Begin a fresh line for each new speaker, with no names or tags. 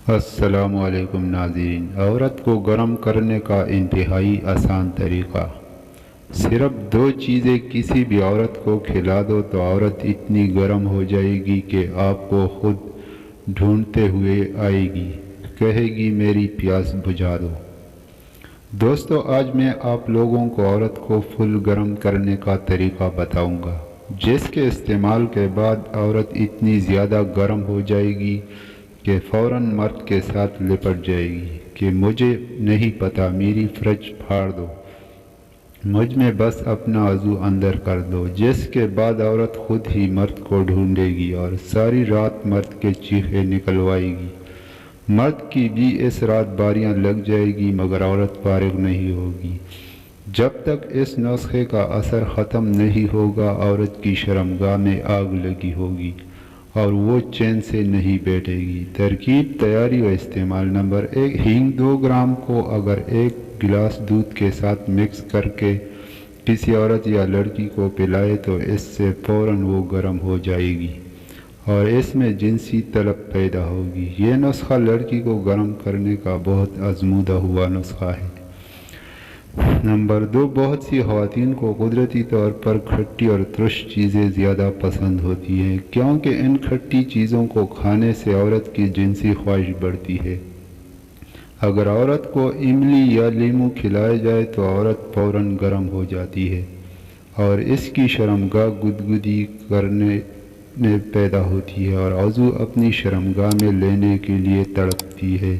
السلام علیکم ناظرین۔ عورت کو گرم کرنے کا انتہائی آسان طریقہ۔ صرف دو چیزیں کسی بھی عورت کو کھلا دو تو عورت اتنی گرم ہو جائے گی کہ آپ کو خود ڈھونڈتے ہوئے آئے گی، کہے گی میری پیاس بجھا دو۔ دوستو، آج میں آپ لوگوں کو عورت کو فل گرم کرنے کا طریقہ بتاؤں گا، جس کے استعمال کے بعد عورت اتنی زیادہ گرم ہو جائے گی کہ فوراً مرد کے ساتھ لپٹ جائے گی کہ مجھے نہیں پتہ، میری فرج پھاڑ دو، مجھ میں بس اپنا عضو اندر کر دو، جس کے بعد عورت خود ہی مرد کو ڈھونڈے گی اور ساری رات مرد کے چیخے نکلوائے گی۔ مرد کی بھی اس رات باریاں لگ جائے گی مگر عورت فارغ نہیں ہوگی۔ جب تک اس نسخے کا اثر ختم نہیں ہوگا عورت کی شرمگاہ میں آگ لگی ہوگی اور وہ چین سے نہیں بیٹھے گی۔ ترکیب، تیاری و استعمال۔ نمبر 1، ہینگ 2 گرام کو اگر 1 گلاس دودھ کے ساتھ مکس کر کے کسی عورت یا لڑکی کو پلائے تو اس سے فوراً وہ گرم ہو جائے گی اور اس میں جنسی طلب پیدا ہوگی۔ یہ نسخہ لڑکی کو گرم کرنے کا بہت آزمودہ ہوا نسخہ ہے۔ نمبر 2، بہت سی خواتین کو قدرتی طور پر کھٹی اور ترش چیزیں زیادہ پسند ہوتی ہیں، کیونکہ ان کھٹی چیزوں کو کھانے سے عورت کی جنسی خواہش بڑھتی ہے۔ اگر عورت کو املی یا لیموں کھلایا جائے تو عورت فوراً گرم ہو جاتی ہے اور اس کی شرمگاہ گدگدی کرنے پیدا ہوتی ہے اور عضو اپنی شرمگاہ میں لینے کے لیے تڑپتی ہے۔